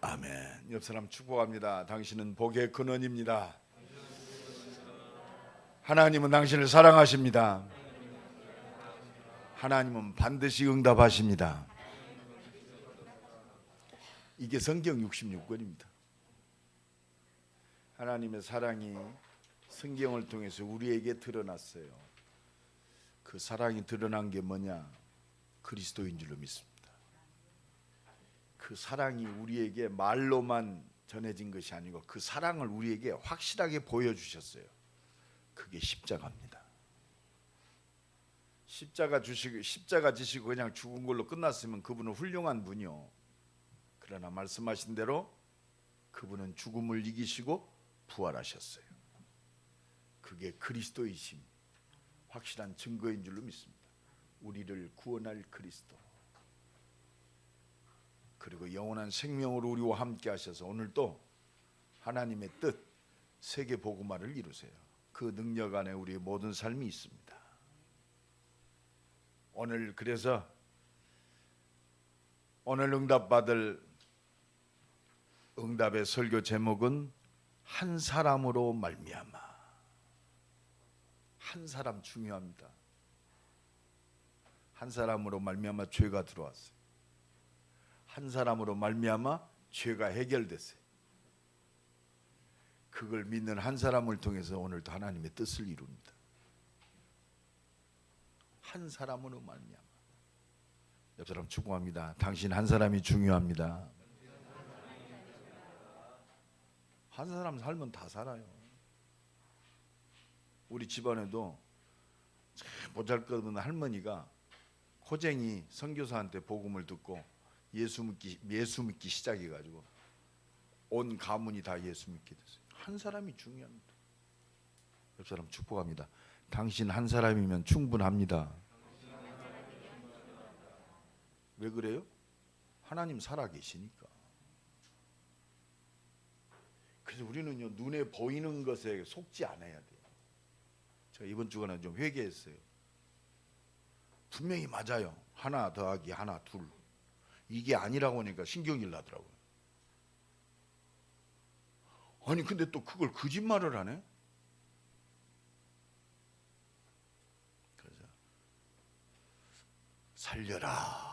아멘. 옆 사람 축복합니다. 당신은 복의 근원입니다. 하나님은 당신을 사랑하십니다. 하나님은 반드시 응답하십니다. 이게 성경 66권입니다. 하나님의 사랑이 성경을 통해서 우리에게 드러났어요. 그 사랑이 드러난 게 뭐냐? 그리스도인 줄로 믿습니다. 그 사랑이 우리에게 말로만 전해진 것이 아니고 그 사랑을 우리에게 확실하게 보여주셨어요. 그게 십자가입니다. 십자가 지시고 그냥 죽은 걸로 끝났으면 그분은 훌륭한 분이요. 그러나 말씀하신 대로 그분은 죽음을 이기시고 부활하셨어요. 그게 그리스도이심 확실한 증거인 줄로 믿습니다. 우리를 구원할 그리스도, 그리고 영원한 생명으로 우리와 함께 하셔서 오늘도 하나님의 뜻 세계 복음화를 이루세요. 그 능력 안에 우리의 모든 삶이 있습니다. 오늘 그래서 오늘 응답받을 응답의 설교 제목은 한 사람으로 말미암아. 한 사람 중요합니다. 한 사람으로 말미암아 죄가 들어왔어요. 한 사람으로 말미암아 죄가 해결됐어요. 그걸 믿는 한 사람을 통해서 오늘도 하나님의 뜻을 이룹니다. 한 사람으로 말미암아. 옆 사람 축복합니다. 당신 한 사람이 중요합니다. 한 사람 살면 다 살아요. 우리 집안에도 보잘것없는 할머니가 호쟁이 선교사한테 복음을 듣고 예수 믿기 시작해가지고 온 가문이 다 예수 믿게 됐어요. 한 사람이 중요합니다. 옆 사람 축복합니다. 당신 한 사람이면 충분합니다. 왜 그래요? 하나님 살아계시니까. 그래서 우리는요, 눈에 보이는 것에 속지 않아야 돼요. 제가 이번 주간에 좀 회개했어요. 분명히 맞아요. 하나 더하기 하나 둘. 이게 아니라고 하니까 신경질 나더라고요. 아니 근데 또 그걸 거짓말을 하네. 그래서 살려라.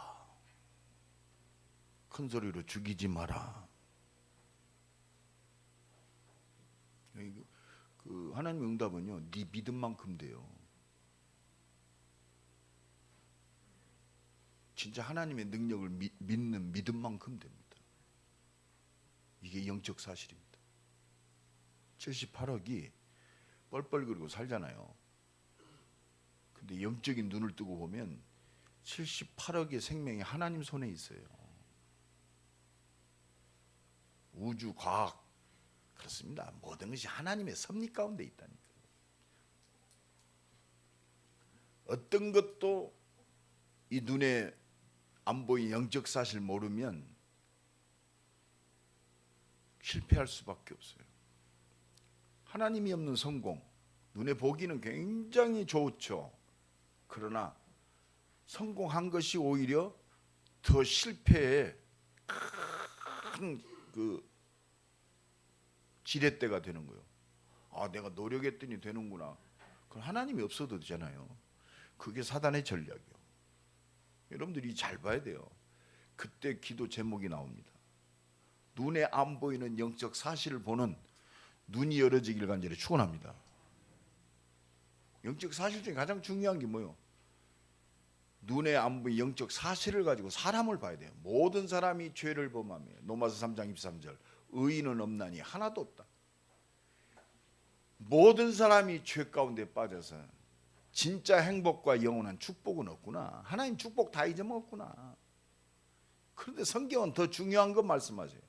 큰 소리로 죽이지 마라. 그 하나님의 응답은요, 네 믿음만큼 돼요. 진짜 하나님의 능력을 믿는 믿음만큼 됩니다. 이게 영적 사실입니다. 78억이 뻘뻘거리고 살잖아요. 근데 영적인 눈을 뜨고 보면 78억의 생명이 하나님 손에 있어요. 우주, 과학, 그렇습니다. 모든 것이 하나님의 섭리 가운데 있다니까요. 어떤 것도 이 눈에 안 보이는 영적 사실 모르면 실패할 수밖에 없어요. 하나님이 없는 성공, 눈에 보기는 굉장히 좋죠. 그러나 성공한 것이 오히려 더 실패의 큰 그 지렛대가 되는 거예요. 아, 내가 노력했더니 되는구나. 그건 하나님이 없어도 되잖아요. 그게 사단의 전략이요. 여러분들이 잘 봐야 돼요. 그때 기도 제목이 나옵니다. 눈에 안 보이는 영적 사실을 보는 눈이 열어지길 간절히 축원합니다. 영적 사실 중에 가장 중요한 게 뭐예요? 눈에 안 보이는 영적 사실을 가지고 사람을 봐야 돼요. 모든 사람이 죄를 범하며 로마서 3장 23절 의인은 없나니 하나도 없다. 모든 사람이 죄 가운데 빠져서 진짜 행복과 영원한 축복은 없구나. 하나님 축복 다 잊어먹었구나. 그런데 성경은 더 중요한 거 말씀하세요.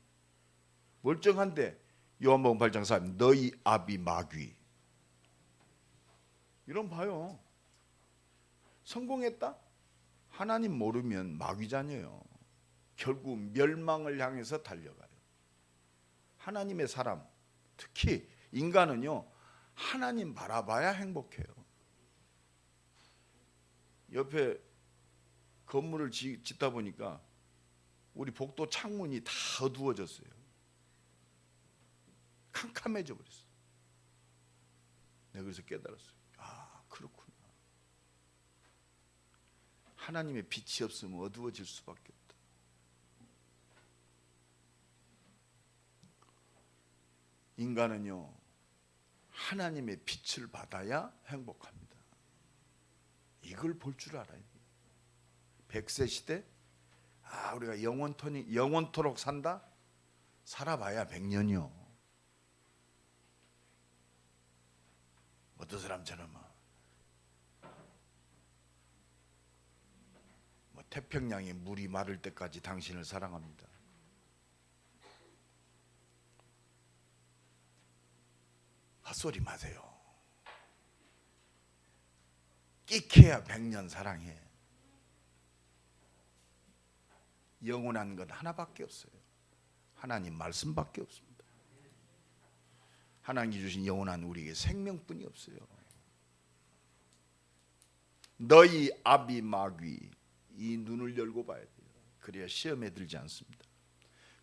멀쩡한데 요한복음 8장 4절 너희 아비 마귀. 이런 봐요. 성공했다? 하나님 모르면 마귀자녀예요. 결국 멸망을 향해서 달려가요. 하나님의 사람, 특히 인간은요, 하나님 바라봐야 행복해요. 옆에 건물을 짓다 보니까 우리 복도 창문이 다 어두워졌어요. 캄캄해져 버렸어요. 내가 그래서 깨달았어요. 아, 그렇구나. 하나님의 빛이 없으면 어두워질 수밖에 없다. 인간은요, 하나님의 빛을 받아야 행복합니다. 이걸 볼 줄 알아야 돼요. 100세 시대, 우리가 영원토록 산다? 살아봐야 100년이요. 어떤 사람처럼 태평양의 물이 마를 때까지 당신을 사랑합니다. 헛소리 마세요. 끼케야 100년 사랑해. 영원한 건 하나밖에 없어요. 하나님 말씀밖에 없습니다. 하나님이 주신 영원한 우리에게 생명뿐이 없어요. 너희 아비 마귀, 이 눈을 열고 봐야 돼요. 그래야 시험에 들지 않습니다.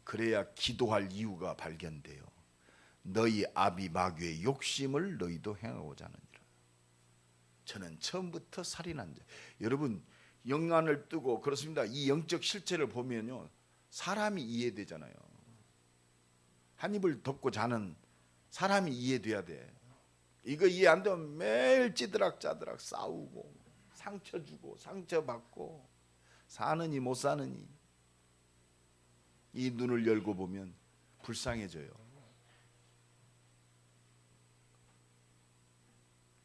그래야 기도할 이유가 발견돼요. 너희 아비 마귀의 욕심을 너희도 행하고자 하느니라. 저는 처음부터 살인한 자. 여러분, 영안을 뜨고 그렇습니다. 이 영적 실체를 보면요, 사람이 이해되잖아요. 한 입을 덮고 자는 사람이 이해돼야 돼. 이거 이해 안 되면 매일 찌드락짜드락 싸우고 상처 주고 상처 받고 사느니 못 사느니. 이 눈을 열고 보면 불쌍해져요.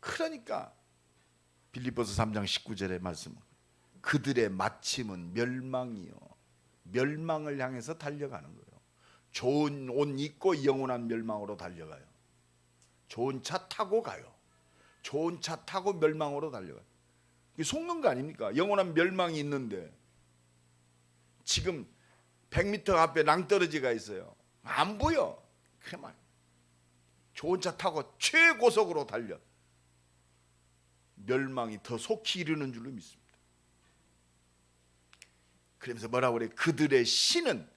그러니까 빌립보서 3장 19절의 말씀, 그들의 마침은 멸망이요, 멸망을 향해서 달려가는 거예요. 좋은 옷 입고 영원한 멸망으로 달려가요. 좋은 차 타고 가요. 좋은 차 타고 멸망으로 달려가요. 이게 속는 거 아닙니까? 영원한 멸망이 있는데 지금 100m 앞에 낭떠러지가 있어요. 안 보여. 그만. 좋은 차 타고 최고속으로 달려. 멸망이 더 속히 이르는 줄로 믿습니다. 그러면서 뭐라고 그래? 그들의 신은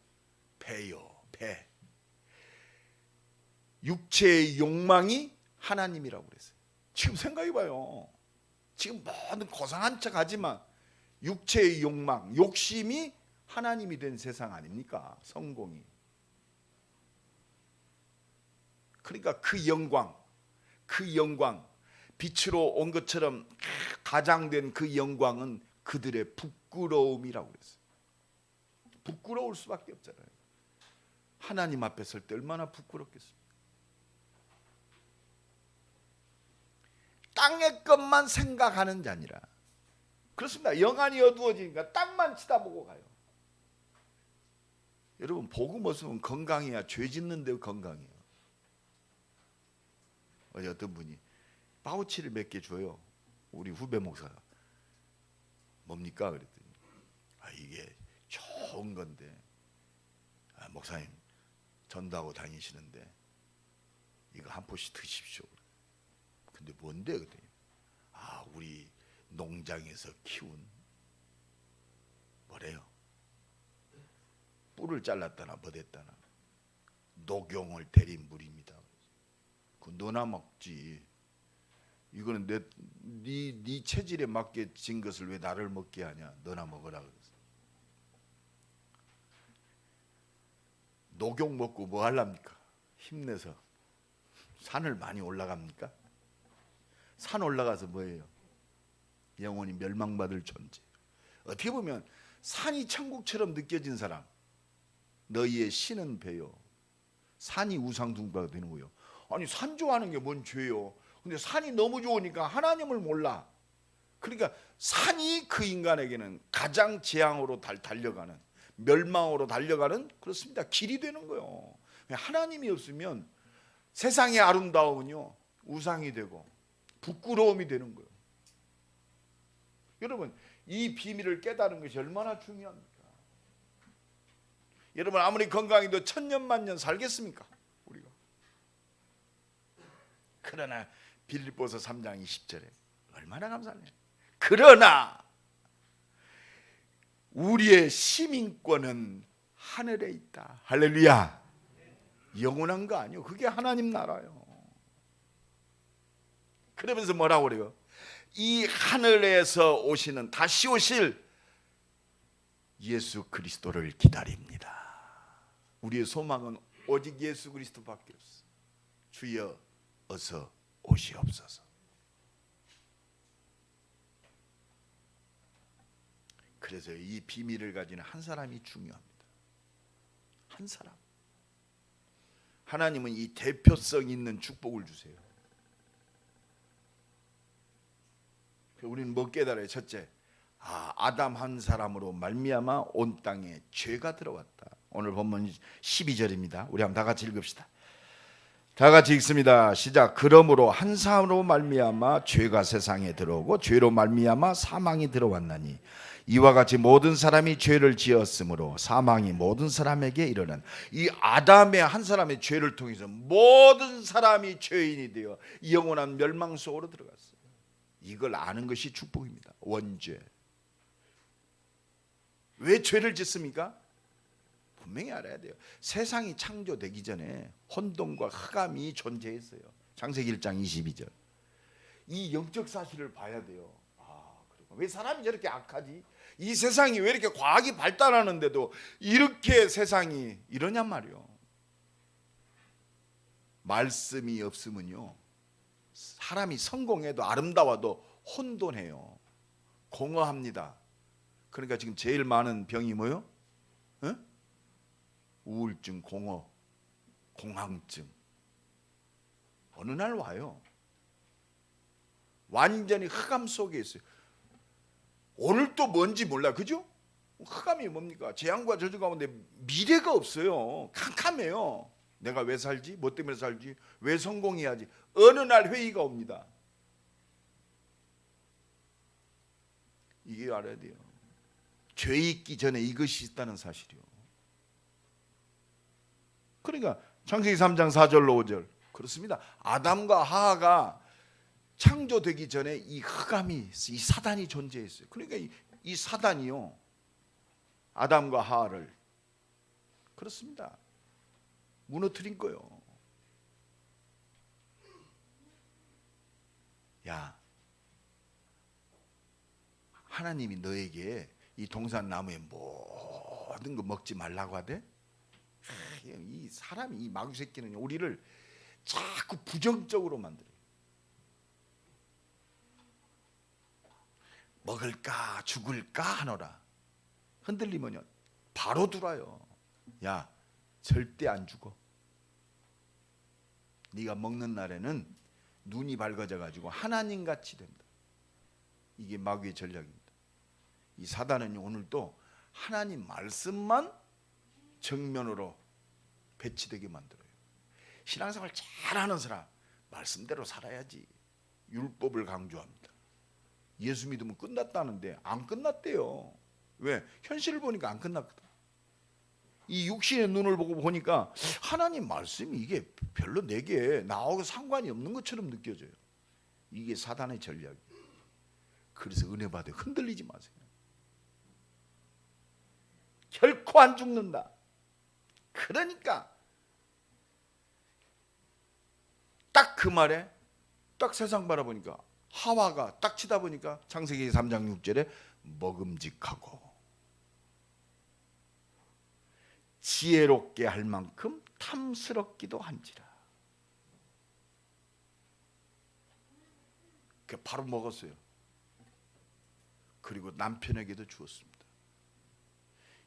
배요, 배. 육체의 욕망이 하나님이라고 그랬어요. 지금 생각해봐요. 지금 모든 고상한 척 하지만 육체의 욕망, 욕심이 하나님이 된 세상 아닙니까? 성공이. 그러니까 그 영광, 빛으로 온 것처럼 가장된 그 영광은 그들의 부끄러움이라고 그랬어요. 부끄러울 수밖에 없잖아요. 하나님 앞에 설 때 얼마나 부끄럽겠습니까? 땅의 것만 생각하는 자니라. 그렇습니다. 영안이 어두워지니까 땅만 치다보고 가요. 여러분, 복음 없으면 건강해야 죄 짓는데 건강해요. 어제 어떤 분이 파우치를 몇 개 줘요. 우리 후배 목사가. 뭡니까? 그랬더니 이게 좋은 건데 목사님 전도하고 다니시는데 이거 한 포씩 드십시오. 근데 뭔데? 그랬더니 우리 농장에서 키운 뭐래요? 뿔을 잘랐다나 뭐됐다나 녹용을 데린 물입니다. 그 너나 먹지. 이거는 네 체질에 맞게 진 것을 왜 나를 먹게 하냐? 너나 먹으라 그랬어. 녹용 먹고 뭐 하랍니까? 힘내서 산을 많이 올라갑니까? 산 올라가서 뭐예요? 영원히 멸망받을 존재. 어떻게 보면 산이 천국처럼 느껴진 사람, 너희의 신은 배요. 산이 우상숭배가 되는 거예요. 아니, 산 좋아하는 게 뭔 죄요? 근데 산이 너무 좋으니까 하나님을 몰라. 그러니까 산이 그 인간에게는 가장 재앙으로 달려가는, 멸망으로 달려가는, 그렇습니다, 길이 되는 거예요. 하나님이 없으면 세상의 아름다움은요 우상이 되고 부끄러움이 되는 거예요. 여러분, 이 비밀을 깨달은 것이 얼마나 중요합니까? 여러분, 아무리 건강해도 천년만년 살겠습니까? 우리가. 그러나 빌립보서 3장 20절에 얼마나 감사하네요. 그러나 우리의 시민권은 하늘에 있다. 할렐루야. 영원한 거 아니요. 그게 하나님 나라요. 그러면서 뭐라고 그래요? 이 하늘에서 오시는, 다시 오실 예수 그리스도를 기다립니다. 우리의 소망은 오직 예수 그리스도밖에 없어. 주여 어서 오시옵소서. 그래서 이 비밀을 가지는 한 사람이 중요합니다. 한 사람. 하나님은 이 대표성 있는 축복을 주세요. 우리는 뭐 깨달아요? 첫째, 아담 한 사람으로 말미암아 온 땅에 죄가 들어왔다. 오늘 본문 12절입니다. 우리 한번 다 같이 읽읍시다. 다 같이 읽습니다. 시작. 그러므로 한 사람으로 말미암아 죄가 세상에 들어오고 죄로 말미암아 사망이 들어왔나니 이와 같이 모든 사람이 죄를 지었으므로 사망이 모든 사람에게 이르는, 이 아담의 한 사람의 죄를 통해서 모든 사람이 죄인이 되어 영원한 멸망 속으로 들어갔어요. 이걸 아는 것이 축복입니다. 원죄. 왜 죄를 짓습니까? 분명히 알아야 돼요. 세상이 창조되기 전에 혼돈과 흑암이 존재했어요. 창세기 1장 22절. 이 영적 사실을 봐야 돼요. 왜 사람이 저렇게 악하지? 이 세상이 왜 이렇게 과학이 발달하는데도 이렇게 세상이 이러냔 말이요. 말씀이 없으면요, 사람이 성공해도 아름다워도 혼돈해요. 공허합니다. 그러니까 지금 제일 많은 병이 뭐요? 우울증, 공허, 공황증. 어느 날 와요. 완전히 흑암 속에 있어요. 오늘 또 뭔지 몰라, 그죠? 흑암이 뭡니까? 재앙과 저주 가운데 미래가 없어요. 캄캄해요. 내가 왜 살지? 뭐 때문에 살지? 왜 성공해야지? 어느 날 회의가 옵니다. 이게 알아야 돼요. 죄 있기 전에 이것이 있다는 사실이요. 그러니까 창세기 3장 4절로 5절 그렇습니다. 아담과 하하가 창조되기 전에 이 흑암이, 이 사단이 존재했어요. 그러니까 이 사단이요, 아담과 하하를 그렇습니다, 무너뜨린 거요. 야, 하나님이 너에게 이 동산 나무의 모든 거 먹지 말라고 하대? 이 사람이, 이 마귀 새끼는 우리를 자꾸 부정적으로 만들어요. 먹을까 죽을까 하노라. 흔들리면요 바로 들어요. 야, 절대 안 죽어. 네가 먹는 날에는 눈이 밝아져 가지고 하나님같이 된다. 이게 마귀의 전략입니다. 이 사단은 오늘도 하나님 말씀만 정면으로 배치되게 만들어요. 신앙생활 잘하는 사람 말씀대로 살아야지. 율법을 강조합니다. 예수 믿으면 끝났다는데 안 끝났대요. 왜? 현실을 보니까 안 끝났거든. 이 육신의 눈을 보고 보니까 하나님 말씀이 이게 별로 내게 나하고 상관이 없는 것처럼 느껴져요. 이게 사단의 전략이에요. 그래서 은혜 받아 흔들리지 마세요. 결코 안 죽는다. 그러니까 딱 그 말에 딱 세상 바라보니까 하와가 딱 치다 보니까 창세기 3장 6절에 먹음직하고 지혜롭게 할 만큼 탐스럽기도 한지라. 그 바로 먹었어요. 그리고 남편에게도 주었습니다.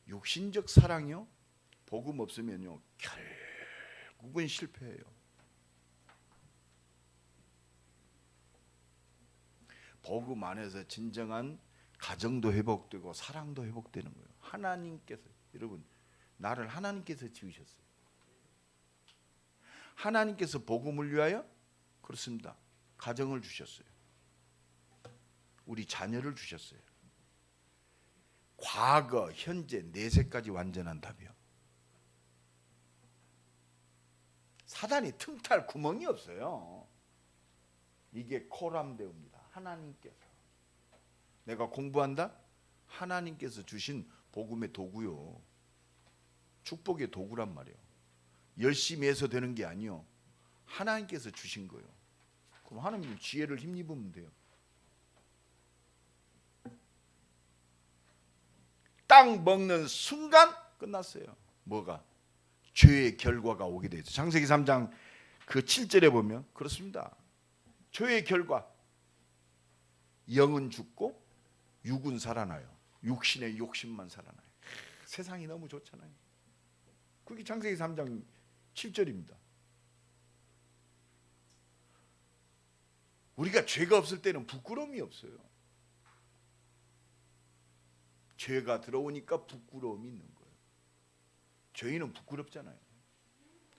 육신적 사랑이요, 복음 없으면요 결국은 실패해요. 복음 안에서 진정한 가정도 회복되고 사랑도 회복되는 거예요. 하나님께서, 여러분, 나를 하나님께서 지으셨어요. 하나님께서 복음을 위하여 그렇습니다, 가정을 주셨어요. 우리 자녀를 주셨어요. 과거, 현재, 내세까지 완전한 답이요. 사단이 틈탈 구멍이 없어요. 이게 코람데오입니다. 하나님께서, 내가 공부한다? 하나님께서 주신 복음의 도구요. 축복의 도구란 말이에요. 열심히 해서 되는 게 아니요, 하나님께서 주신 거예요. 그럼 하나님 지혜를 힘입으면 돼요. 땅 먹는 순간 끝났어요. 뭐가? 죄의 결과가 오게 되죠. 창세기 3장 그 7절에 보면 그렇습니다. 죄의 결과, 영은 죽고 육은 살아나요. 육신의 욕심만 살아나요. 세상이 너무 좋잖아요. 그게 창세기 3장 7절입니다. 우리가 죄가 없을 때는 부끄러움이 없어요. 죄가 들어오니까 부끄러움이 있는 거예요. 죄인은 부끄럽잖아요.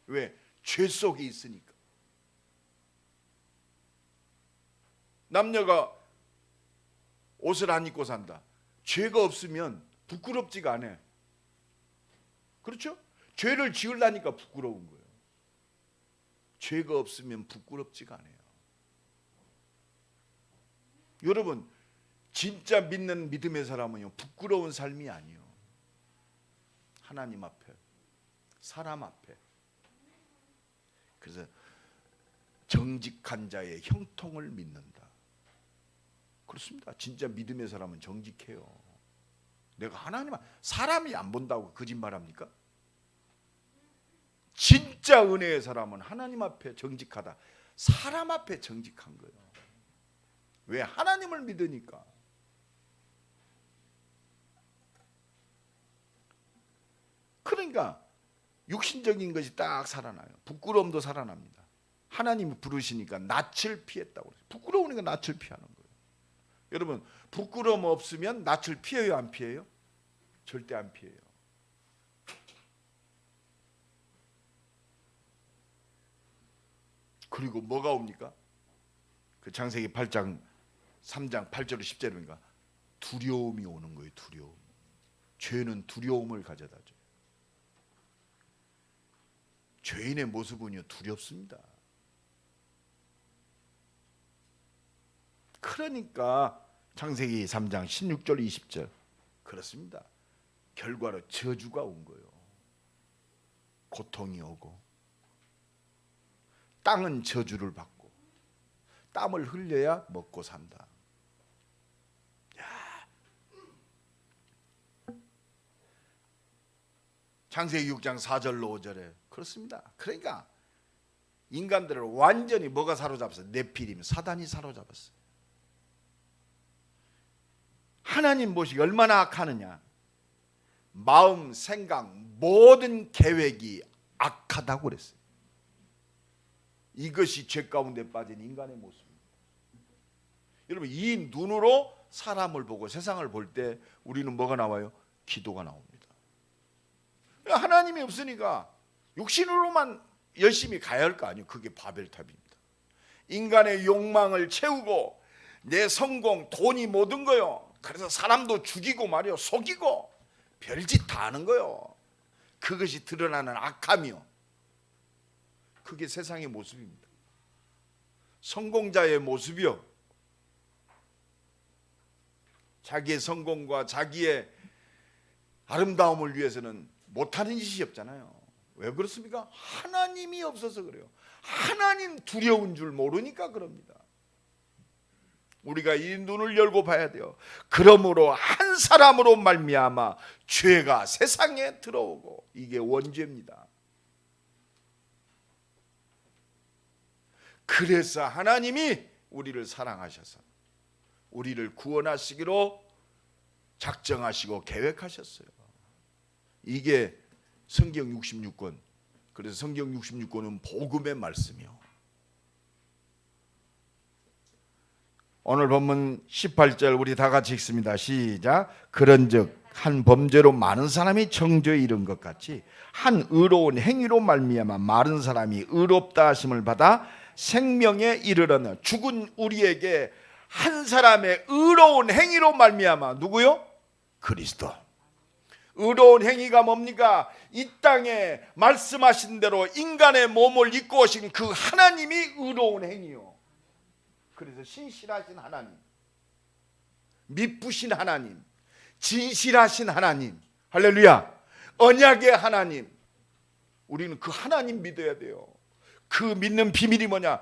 왜? 죄 속에 있으니까. 남녀가 옷을 안 입고 산다. 죄가 없으면 부끄럽지가 않아요. 그렇죠? 죄를 지으려니까 부끄러운 거예요. 죄가 없으면 부끄럽지가 않아요. 여러분, 진짜 믿는 믿음의 사람은요, 부끄러운 삶이 아니에요. 하나님 앞에, 사람 앞에. 그래서 정직한 자의 형통을 믿는다. 그렇습니다. 진짜 믿음의 사람은 정직해요. 내가 하나님, 사람이 안 본다고 거짓말합니까? 진짜 은혜의 사람은 하나님 앞에 정직하다. 사람 앞에 정직한 거예요. 왜? 하나님을 믿으니까. 그러니까 육신적인 것이 딱 살아나요. 부끄러움도 살아납니다. 하나님이 부르시니까 낯을 피했다고 그래요. 부끄러우니까 낯을 피하는 거예요. 여러분, 부끄러움 없으면 낯을 피해요, 안 피해요? 절대 안 피해요. 그리고 뭐가 옵니까? 그 창세기 8장 3장 8절 10절인가? 두려움이 오는 거예요. 두려움. 죄는 두려움을 가져다 줘요. 죄인의 모습은요, 두렵습니다. 그러니까 창세기 3장 16절 20절 그렇습니다. 결과로 저주가 온 거예요. 고통이 오고 땅은 저주를 받고 땀을 흘려야 먹고 산다. 창세기 6장 4절로 5절에 그렇습니다. 그러니까 인간들을 완전히 뭐가 사로잡았어요? 네피림, 사단이 사로잡았어요. 하나님 보시기 얼마나 악하느냐. 마음, 생각, 모든 계획이 악하다고 그랬어요. 이것이 죄 가운데 빠진 인간의 모습입니다. 여러분, 이 눈으로 사람을 보고 세상을 볼 때 우리는 뭐가 나와요? 기도가 나옵니다. 하나님이 없으니까 육신으로만 열심히 가야 할 거 아니에요. 그게 바벨탑입니다. 인간의 욕망을 채우고 내 성공, 돈이 모든 거요. 그래서 사람도 죽이고 말이요, 속이고 별짓 다 하는 거요. 그것이 드러나는 악함이요. 그게 세상의 모습입니다. 성공자의 모습이요. 자기의 성공과 자기의 아름다움을 위해서는 못하는 짓이 없잖아요. 왜 그렇습니까? 하나님이 없어서 그래요. 하나님 두려운 줄 모르니까 그럽니다. 우리가 이 눈을 열고 봐야 돼요. 그러므로 한 사람으로 말미암아 죄가 세상에 들어오고, 이게 원죄입니다. 그래서 하나님이 우리를 사랑하셔서 우리를 구원하시기로 작정하시고 계획하셨어요. 이게 성경 66권. 그래서 성경 66권은 복음의 말씀이요. 오늘 본문 18절 우리 다 같이 읽습니다. 시작. 그런즉 한 범죄로 많은 사람이 정죄에 이른 것 같이 한 의로운 행위로 말미암아 많은 사람이 의롭다 하심을 받아 생명에 이르러는, 죽은 우리에게 한 사람의 의로운 행위로 말미암아, 누구요? 그리스도. 의로운 행위가 뭡니까? 이 땅에 말씀하신 대로 인간의 몸을 입고 오신 그 하나님이 의로운 행위요. 그래서 신실하신 하나님, 미쁘신 하나님, 진실하신 하나님, 할렐루야, 언약의 하나님, 우리는 그 하나님 믿어야 돼요. 그 믿는 비밀이 뭐냐?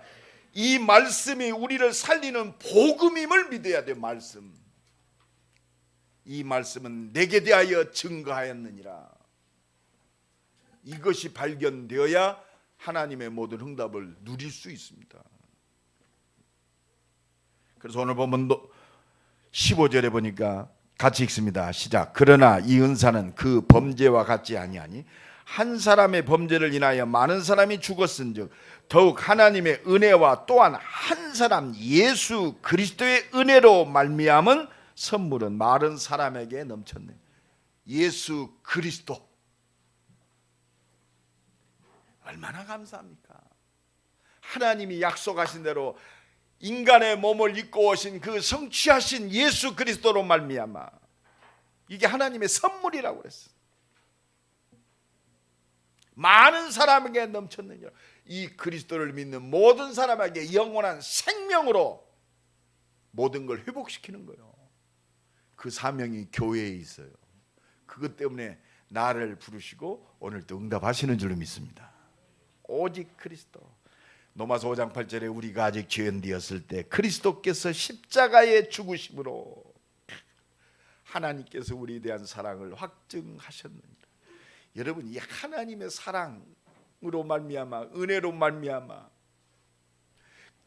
이 말씀이 우리를 살리는 복음임을 믿어야 돼요. 말씀. 이 말씀은 내게 대하여 증거하였느니라. 이것이 발견되어야 하나님의 모든 응답을 누릴 수 있습니다. 그래서 오늘 보면 15절에 보니까 같이 읽습니다. 시작. 그러나 이 은사는 그 범죄와 같지 아니하니 한 사람의 범죄를 인하여 많은 사람이 죽었은즉 더욱 하나님의 은혜와 또한 한 사람 예수 그리스도의 은혜로 말미암은 선물은 많은 사람에게 넘쳤네. 예수 그리스도 얼마나 감사합니까? 하나님이 약속하신 대로 인간의 몸을 입고 오신 그 성취하신 예수 그리스도로 말미암아 이게 하나님의 선물이라고 그랬어. 많은 사람에게 넘쳤느니라. 이 그리스도를 믿는 모든 사람에게 영원한 생명으로 모든 걸 회복시키는 거예요. 그 사명이 교회에 있어요. 그것 때문에 나를 부르시고 오늘도 응답하시는 줄로 믿습니다. 오직 그리스도. 로마서 5장 8절에 우리가 아직 죄인되었을 때 그리스도께서 십자가에 죽으심으로 하나님께서 우리에 대한 사랑을 확증하셨느니라. 여러분, 이 하나님의 사랑으로 말미암아, 은혜로 말미암아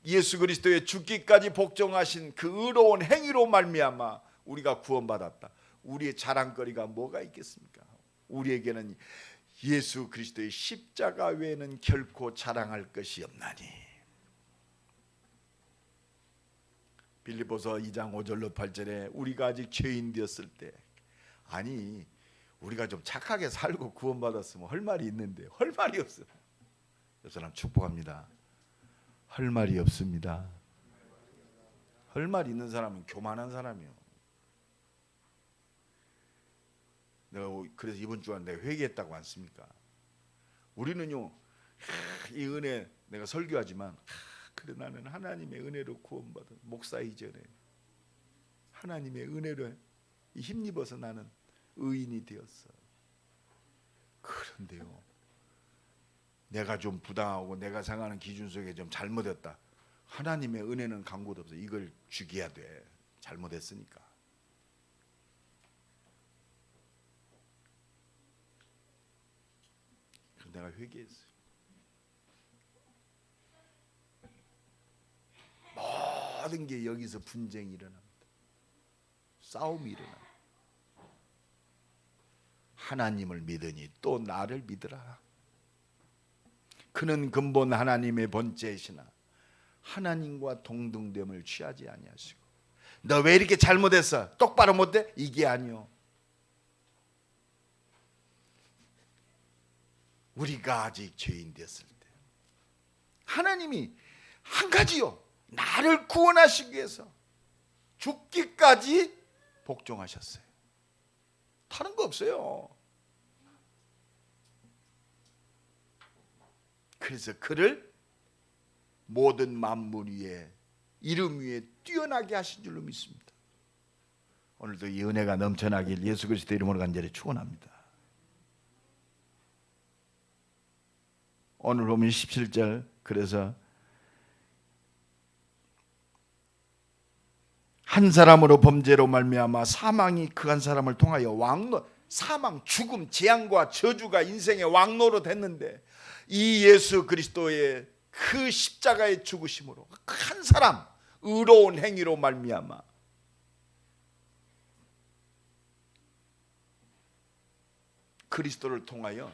예수 그리스도의 죽기까지 복종하신 그 의로운 행위로 말미암아 우리가 구원받았다. 우리의 자랑거리가 뭐가 있겠습니까? 우리에게는 예수 그리스도의 십자가 외에는 결코 자랑할 것이 없나니. 빌립보서 2장 5절로 8절에 우리가 아직 죄인 되었을 때, 아니 우리가 좀 착하게 살고 구원받았으면 할 말이 있는데 할 말이 없어. 옆 사람 축복합니다. 할 말이 없습니다. 할 말 있는 사람은 교만한 사람이요. 내가 그래서 이번 주간 내가 회개했다고 않습니까? 우리는요, 이 은혜 내가 설교하지만 그래 나는 하나님의 은혜로 구원받은 목사 이전에 하나님의 은혜로 힘입어서 나는 의인이 되었어. 그런데요, 내가 좀 부당하고 내가 생각하는 기준 속에 좀 잘못했다. 하나님의 은혜는 간 곳 없어. 이걸 죽여야 돼. 잘못했으니까. 내가 회개했어요. 모든 게 여기서 분쟁이 일어납니다. 싸움이 일어납니다. 하나님을 믿으니 또 나를 믿으라. 그는 근본 하나님의 번제이시나 하나님과 동등됨을 취하지 아니하시고. 너 왜 이렇게 잘못했어? 똑바로 못해? 이게 아니요. 우리가 아직 죄인 되었을 때 하나님이 한 가지요, 나를 구원하시기 위해서 죽기까지 복종하셨어요. 다른 거 없어요. 그래서 그를 모든 만물 위에 이름 위에 뛰어나게 하신 줄로 믿습니다. 오늘도 이 은혜가 넘쳐나길 예수 그리스도 이름으로 간절히 축원합니다. 오늘 보면 17절, 그래서 한 사람으로 범죄로 말미암아 사망이 그 한 사람을 통하여 왕노, 사망, 죽음, 재앙과 저주가 인생의 왕노로 됐는데 이 예수 그리스도의 그 십자가의 죽으심으로 한 사람 의로운 행위로 말미암아 그리스도를 통하여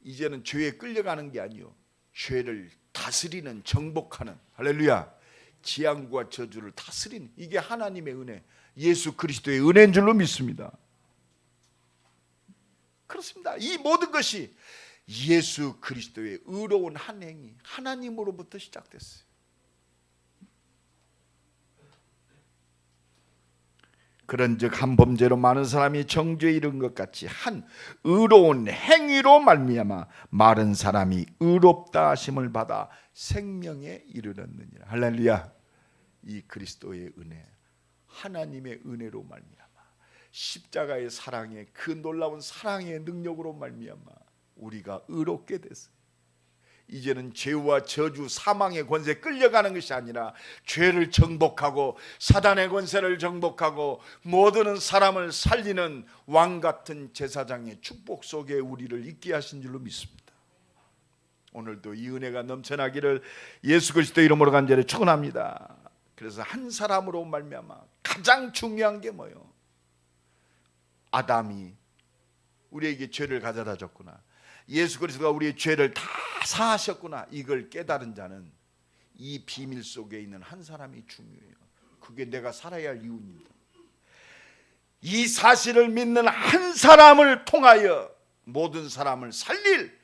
이제는 죄에 끌려가는 게 아니요, 죄를 다스리는, 정복하는, 할렐루야, 재앙과 저주를 다스리는, 이게 하나님의 은혜, 예수 그리스도의 은혜인 줄로 믿습니다. 그렇습니다. 이 모든 것이 예수 그리스도의 의로운 한 행위, 하나님으로부터 시작됐어요. 그런즉 한 범죄로 많은 사람이 정죄에 이른 것 같이 한 의로운 행위로 말미암아 많은 사람이 의롭다 하심을 받아 생명에 이르렀느니라. 할렐루야. 이 그리스도의 은혜, 하나님의 은혜로 말미암아 십자가의 사랑에, 그 놀라운 사랑의 능력으로 말미암아 우리가 의롭게 됐어요. 이제는 죄와 저주, 사망의 권세에 끌려가는 것이 아니라 죄를 정복하고 사단의 권세를 정복하고 모든 사람을 살리는 왕같은 제사장의 축복 속에 우리를 있게 하신 줄로 믿습니다. 오늘도 이 은혜가 넘쳐나기를 예수 그리스도 이름으로 간절히 축원합니다. 그래서 한 사람으로 말미암아 가장 중요한 게 뭐예요? 아담이 우리에게 죄를 가져다 줬구나, 예수 그리스도가 우리의 죄를 다 사하셨구나, 이걸 깨달은 자는 이 비밀 속에 있는 한 사람이 중요해요. 그게 내가 살아야 할 이유입니다. 이 사실을 믿는 한 사람을 통하여 모든 사람을 살릴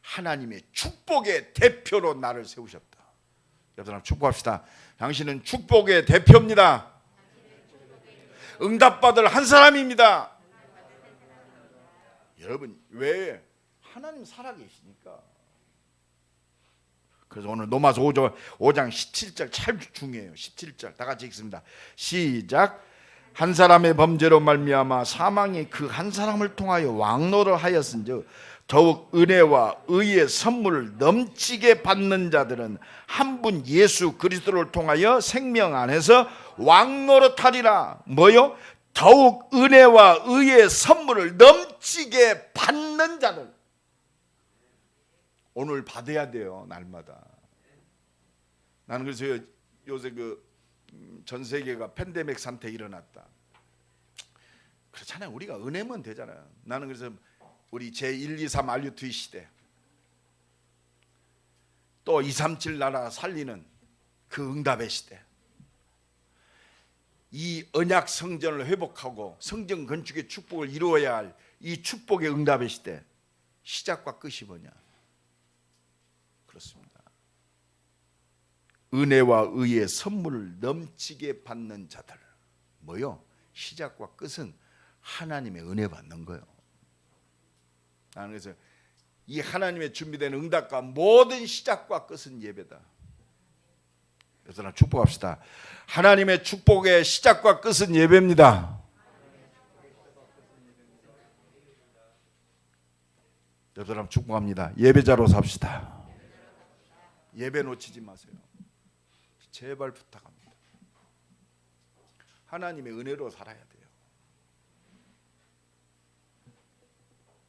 하나님의 축복의 대표로 나를 세우셨다. 여러분 축복합시다. 당신은 축복의 대표입니다. 응답받을 한 사람입니다. 여러분, 왜? 하나님 살아계시니까. 그래서 오늘 로마서 5장 17절 참 중요해요. 17절 다 같이 읽습니다. 시작. 한 사람의 범죄로 말미암아 사망이 그 한 사람을 통하여 왕노를 하였은즉 더욱 은혜와 의의 선물을 넘치게 받는 자들은 한 분 예수 그리스도를 통하여 생명 안에서 왕노릇하리라. 뭐요? 더욱 은혜와 의의 선물을 넘치게 받는 자들. 오늘 받아야 돼요. 날마다. 나는 그래서 요새 전 세계가 팬데믹 상태 일어났다. 그렇잖아요. 우리가 은혜면 되잖아요. 나는 그래서 우리 제1, 2, 3 RUTV 시대, 또 237 나라 살리는 그 응답의 시대, 이 언약 성전을 회복하고 성전 건축의 축복을 이루어야 할 이 축복의 응답의 시대, 시작과 끝이 뭐냐? 그렇습니다. 은혜와 의의 선물을 넘치게 받는 자들. 뭐요? 시작과 끝은 하나님의 은혜 받는 거예요. 나는 그래서 이 하나님의 준비된 응답과 모든 시작과 끝은 예배다. 그래서 축복합시다. 하나님의 축복의 시작과 끝은 예배입니다. 여러분 축복합니다. 예배자로 삽시다. 예배 놓치지 마세요. 제발 부탁합니다. 하나님의 은혜로 살아야 돼요.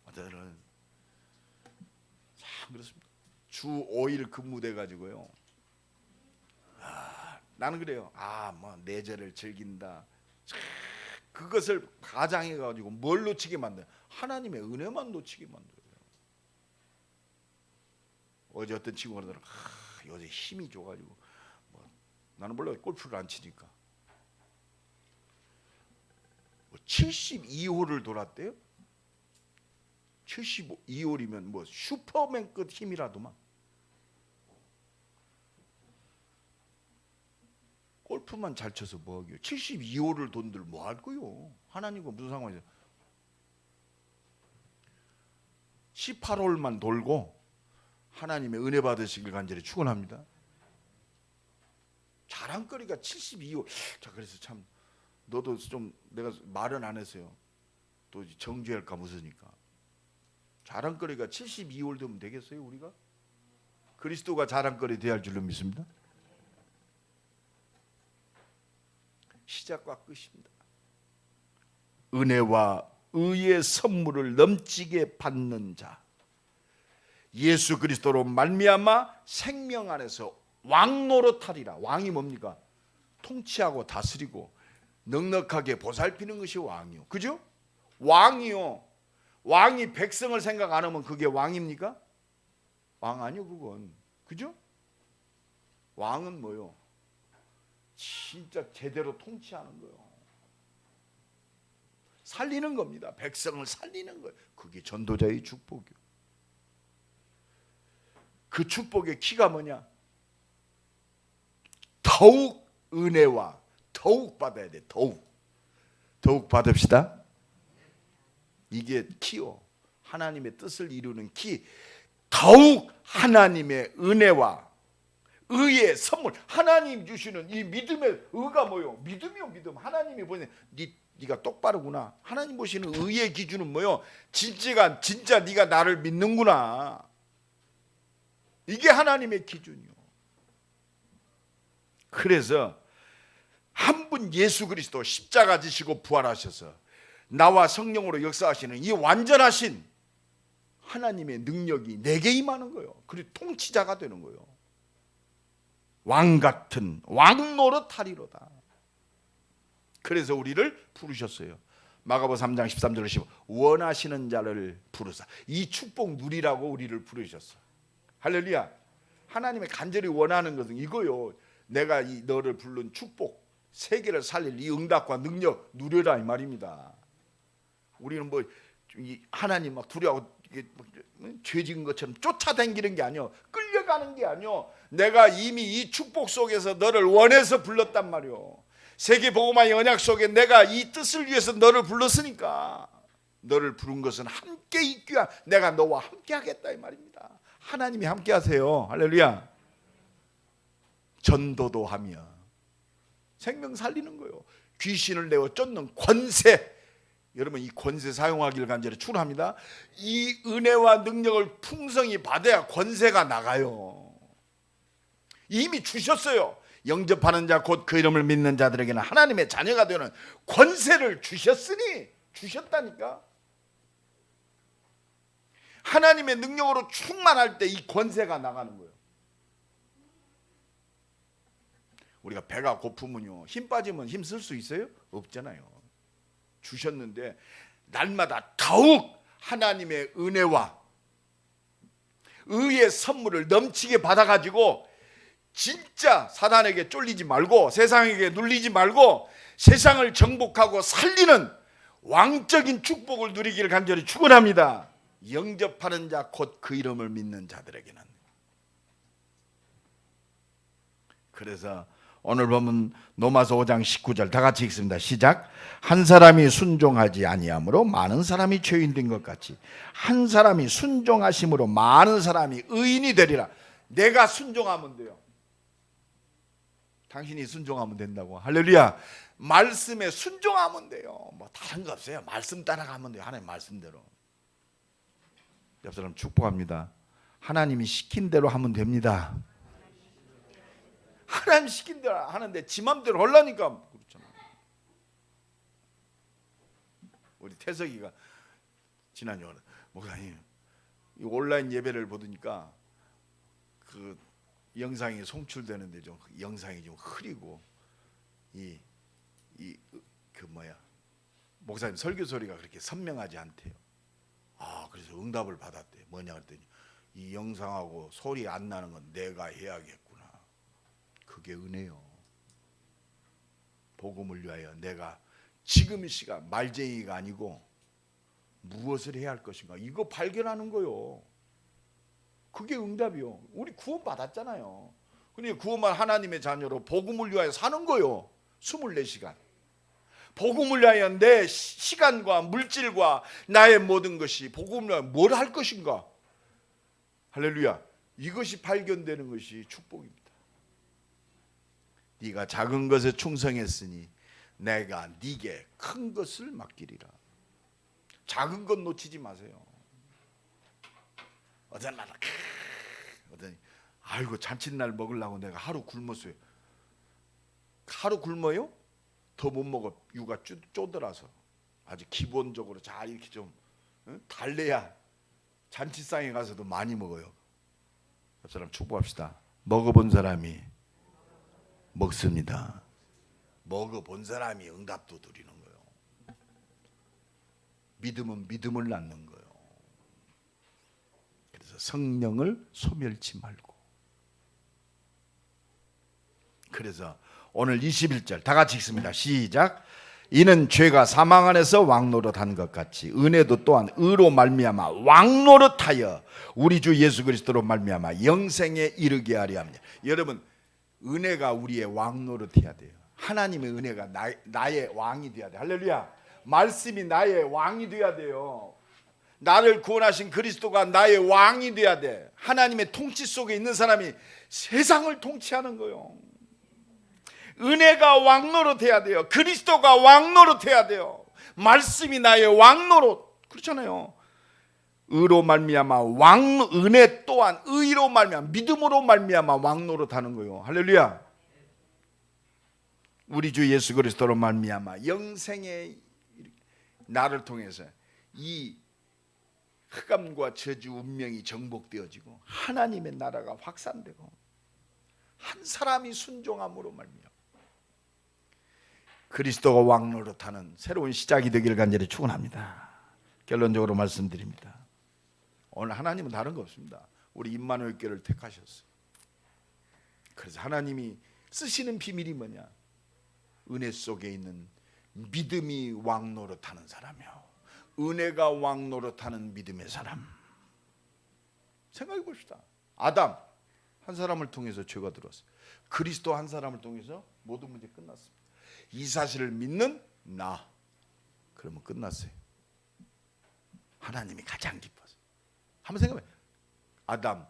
어제는 참 그렇습니다. 주 5일 근무돼 가지고요. 나는 그래요. 뭐 내재를 즐긴다. 그것을 가장해 가지고 뭘 놓치게 만들어요? 하나님의 은혜만 놓치게 만들어요. 어제 어떤 친구가 그러더라고. 요새 힘이 좋아가지고 나는 몰라 골프를 안 치니까 72홀을 돌았대요. 72홀이면 슈퍼맨급 힘이라도만. 골프만 잘 쳐서 뭐하게요? 72홀을 돈들 뭐 할 거요? 하나님과 무슨 상관이세요? 18홀만 돌고 하나님의 은혜 받으시길 간절히 축원합니다. 자랑거리가 72홀. 자, 그래서 참 너도 좀 내가 말은 안 했어요. 또 정죄할까 무서우니까. 자랑거리가 72홀 되면 되겠어요, 우리가? 그리스도가 자랑거리 되어야 할 줄로 믿습니다. 시작과 끝입니다. 은혜와 의의 선물을 넘치게 받는 자, 예수 그리스도로 말미암아 생명 안에서 왕노릇하리라. 왕이 뭡니까? 통치하고 다스리고 넉넉하게 보살피는 것이 왕이요. 그죠? 왕이요. 왕이 백성을 생각 안 하면 그게 왕입니까? 왕 아니요, 그건. 그죠? 왕은 뭐요? 진짜 제대로 통치하는 거예요. 살리는 겁니다. 백성을 살리는 거예요. 그게 전도자의 축복이요. 그 축복의 키가 뭐냐? 더욱 은혜와 더욱 받아야 돼. 더욱 받읍시다. 이게 키요. 하나님의 뜻을 이루는 키. 더욱 하나님의 은혜와 의의 선물. 하나님 주시는 이 믿음의 의가 뭐요? 믿음이요, 믿음. 하나님이 보내 네 네가 똑바르구나. 하나님 보시는 의의 기준은 뭐요? 진짜 네가 나를 믿는구나. 이게 하나님의 기준이요. 그래서 한 분 예수 그리스도 십자가 지시고 부활하셔서 나와 성령으로 역사하시는 이 완전하신 하나님의 능력이 내게 임하는 거예요. 그리고 통치자가 되는 거예요. 왕 같은 왕 노릇하리로다. 그래서 우리를 부르셨어요. 마가복음 3장 13절로 15 원하시는 자를 부르사 이 축복 누리라고 우리를 부르셨어. 할렐루야. 하나님의 간절히 원하는 것은 이거요. 내가 너를 부른 축복, 세계를 살릴 이 응답과 능력 누려라 이 말입니다. 우리는 뭐 하나님 막 두려워 죄 지은 것처럼 쫓아다니는 게 아니요, 끌려가는 게 아니요, 내가 이미 이 축복 속에서 너를 원해서 불렀단 말이요. 세계복음화의 언약 속에 내가 이 뜻을 위해서 너를 불렀으니까 너를 부른 것은 함께 있기 위한 내가 너와 함께 하겠다 이 말입니다. 하나님이 함께 하세요. 할렐루야. 전도도 하며 생명 살리는 거예요. 귀신을 내어 쫓는 권세, 여러분 이 권세 사용하기를 간절히 축원합니다. 이 은혜와 능력을 풍성히 받아야 권세가 나가요. 이미 주셨어요. 영접하는 자 곧 그 이름을 믿는 자들에게는 하나님의 자녀가 되는 권세를 주셨으니, 주셨다니까. 하나님의 능력으로 충만할 때 이 권세가 나가는 거예요. 우리가 배가 고프면요, 힘 빠지면 힘 쓸 수 있어요? 없잖아요. 주셨는데 날마다 더욱 하나님의 은혜와 의의 선물을 넘치게 받아가지고 진짜 사단에게 쫄리지 말고 세상에게 눌리지 말고 세상을 정복하고 살리는 왕적인 축복을 누리기를 간절히 축원합니다. 영접하는 자 곧 그 이름을 믿는 자들에게는. 그래서 오늘 보면 로마서 5장 19절 다 같이 읽습니다. 시작. 한 사람이 순종하지 아니함으로 많은 사람이 죄인 된 것 같이 한 사람이 순종하심으로 많은 사람이 의인이 되리라. 내가 순종하면 돼요. 당신이 순종하면 된다고. 할렐루야. 말씀에 순종하면 돼요. 뭐 다른 거 없어요. 말씀 따라가면 돼요. 하나님 말씀대로. 옆 사람 축복합니다. 하나님이 시킨 대로 하면 됩니다. 하나님 시킨 대로 하는데 지 맘대로 하려니까 그렇잖아. 우리 태석이가 지난주에 목사님 이 온라인 예배를 보니까 그 영상이 송출되는데 좀 영상이 좀 흐리고 목사님 설교 소리가 그렇게 선명하지 않대요. 그래서 응답을 받았대. 뭐냐 그랬더니 이 영상하고 소리 안 나는 건 내가 해야겠구나. 그게 은혜요. 복음을 위하여 내가 지금 이 시간 말쟁이가 아니고 무엇을 해야 할 것인가 이거 발견하는 거요. 그게 응답이요. 우리 구원 받았잖아요. 그러니까 구원만 하나님의 자녀로 복음을 위하여 사는 거요. 24시간 복음을 위하여 내 시간과 물질과 나의 모든 것이 복음을 위하여 뭘 할 것인가. 할렐루야. 이것이 발견되는 것이 축복입니다. 네가 작은 것에 충성했으니 내가 네게 큰 것을 맡기리라. 작은 것 놓치지 마세요. 어떤 날 아이고 잔칫날 먹으려고 내가 하루 굶었어요. 하루 굶어요? 더 못 먹어. 육아 쪼들어서 아주 기본적으로 잘 이렇게 좀 달래야 잔치상에 가서도 많이 먹어요. 옆 사람 축복합시다. 먹어본 사람이 먹습니다. 먹어본 사람이 응답도 드리는 거예요. 믿음은 믿음을 낳는 거예요. 그래서 성령을 소멸치 말고. 그래서 오늘 21절 다 같이 읽습니다. 시작. 이는 죄가 사망 안에서 왕노릇한 것 같이 은혜도 또한 의로 말미암아 왕노릇하여 우리 주 예수 그리스도로 말미암아 영생에 이르게 하려 합니다. 여러분 은혜가 우리의 왕노릇해야 돼요. 하나님의 은혜가 나의 왕이 돼야 돼. 할렐루야. 말씀이 나의 왕이 돼야 돼요. 나를 구원하신 그리스도가 나의 왕이 돼야 돼. 하나님의 통치 속에 있는 사람이 세상을 통치하는 거예요. 은혜가 왕노릇해야 돼요. 그리스도가 왕노릇해야 돼요. 말씀이 나의 왕노릇. 그렇잖아요. 의로 말미암아 은혜 또한 의로 말미암아 믿음으로 말미암아 왕노릇하는 거예요. 할렐루야. 우리 주 예수 그리스도로 말미암아 영생의 나를 통해서 이 흑암과 저주 운명이 정복되어지고 하나님의 나라가 확산되고 한 사람이 순종함으로 말미암아 그리스도가 왕노릇하는 새로운 시작이 되기를 간절히 축원합니다. 결론적으로 말씀드립니다. 오늘 하나님은 다른 거 없습니다. 우리 임마누엘 교회를 택하셨어요. 그래서 하나님이 쓰시는 비밀이 뭐냐? 은혜 속에 있는 믿음이 왕노릇하는 사람이요, 은혜가 왕노릇하는 믿음의 사람. 생각해 봅시다. 아담 한 사람을 통해서 죄가 들어왔어요. 그리스도 한 사람을 통해서 모든 문제 끝났습니다. 이 사실을 믿는 나, 그러면 끝났어요. 하나님이 가장 기뻐서. 한번 생각해. 아담,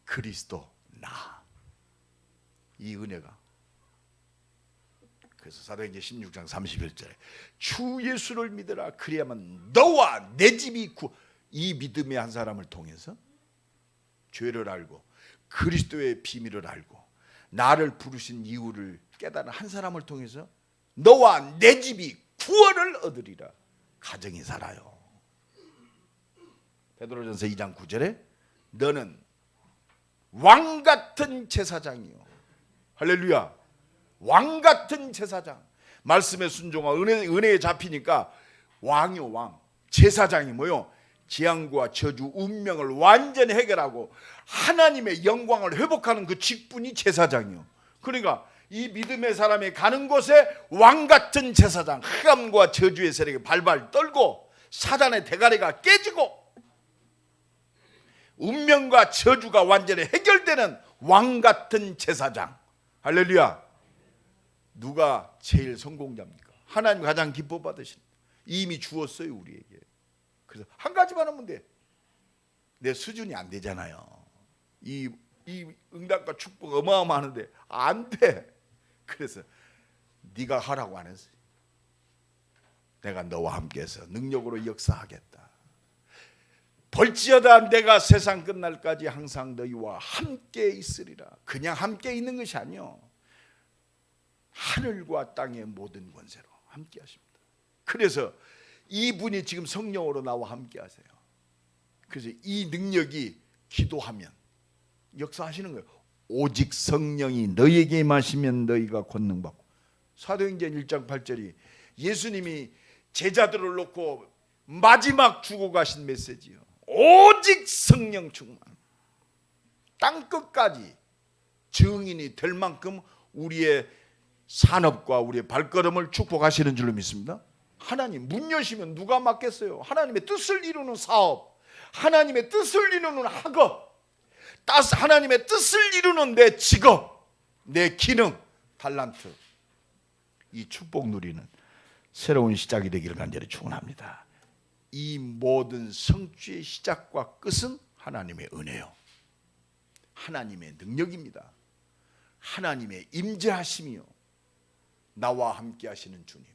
그리스도, 나. 이 은혜가. 그래서 사도행전 16장 31절에 주 예수를 믿으라 그리하면 너와 내 집이 이 믿음의 한 사람을 통해서 죄를 알고 그리스도의 비밀을 알고 나를 부르신 이유를 깨달은 한 사람을 통해서 너와 내 집이 구원을 얻으리라. 가정이 살아요. 베드로전서 2장 9절에 너는 왕같은 제사장이요. 할렐루야. 왕같은 제사장. 말씀에 순종하고 은혜에 잡히니까 왕이요, 왕. 제사장이 뭐요? 재앙과 저주 운명을 완전히 해결하고 하나님의 영광을 회복하는 그 직분이 제사장이요. 그러니까 이 믿음의 사람이 가는 곳에 왕같은 제사장, 흑암과 저주의 세력이 발발 떨고 사단의 대가리가 깨지고 운명과 저주가 완전히 해결되는 왕같은 제사장. 할렐루야. 누가 제일 성공자입니까? 하나님 가장 기뻐 받으신, 이미 주었어요 우리에게. 그래서 한 가지만 하면 돼. 내 수준이 안 되잖아요. 이 응답과 축복 어마어마하는데 안 돼. 그래서 네가 하라고 안 했어요. 내가 너와 함께해서 능력으로 역사하겠다. 벌지어다 내가 세상 끝날까지 항상 너희와 함께 있으리라. 그냥 함께 있는 것이 아니요, 하늘과 땅의 모든 권세로 함께 하십니다. 그래서 이분이 지금 성령으로 나와 함께 하세요. 그래서 이 능력이 기도하면 역사하시는 거예요. 오직 성령이 너희에게 임하시면 너희가 권능받고. 사도행전 1장 8절이 예수님이 제자들을 놓고 마지막 주고 가신 메시지요. 오직 성령 충만. 땅끝까지 증인이 될 만큼 우리의 산업과 우리의 발걸음을 축복하시는 줄로 믿습니다. 하나님 문 여시면 누가 막겠어요? 하나님의 뜻을 이루는 사업, 하나님의 뜻을 이루는 학업, 하나님의 뜻을 이루는 내 직업, 내 기능, 달란트, 이 축복 누리는 새로운 시작이 되기를 간절히 축원합니다. 이 모든 성취의 시작과 끝은 하나님의 은혜요, 하나님의 능력입니다. 하나님의 임재하심이요, 나와 함께 하시는 주님,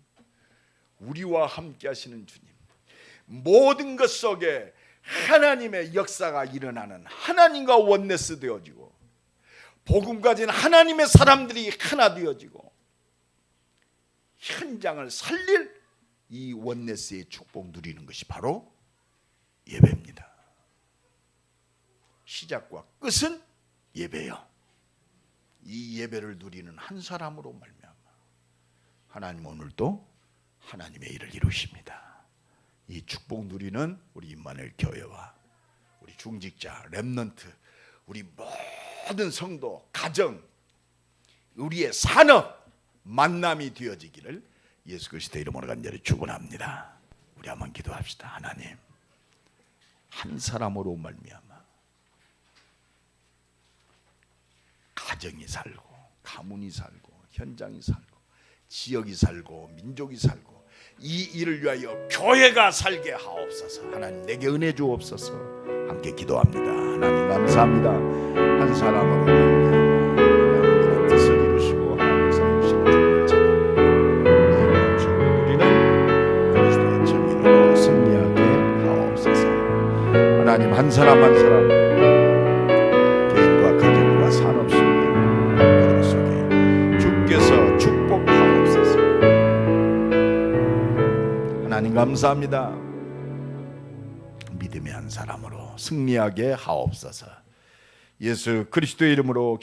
우리와 함께 하시는 주님, 모든 것 속에 하나님의 역사가 일어나는, 하나님과 원네스 되어지고 복음 가진 하나님의 사람들이 하나 되어지고 현장을 살릴 이 원네스의 축복 누리는 것이 바로 예배입니다. 시작과 끝은 예배요. 이 예배를 누리는 한 사람으로 말미암아 하나님 오늘도 하나님의 일을 이루십니다. 이 축복 누리는 우리 임마누엘 교회와 우리 중직자, 렘넌트, 우리 모든 성도, 가정, 우리의 산업 만남이 되어지기를 예수 그리스도 이름으로 간절히 축원합니다. 우리 한번 기도합시다. 하나님, 한 사람으로 말미암아 가정이 살고 가문이 살고 현장이 살고 지역이 살고 민족이 살고 이 일을 위하여 교회가 살게 하옵소서. 하나님 내게 은혜 주옵소서. 함께 기도합니다. 하나님 감사합니다. 한 사람으로 말미암아 하나님의 뜻을 이루시고 하나님 사용하시는 한 사람 한 사람 개인과 가정과 산업 속에 그런 속에 주께서 축복하옵소서. 하나님 감사합니다. 믿음의 한 사람으로 승리하게 하옵소서. 예수 그리스도의 이름으로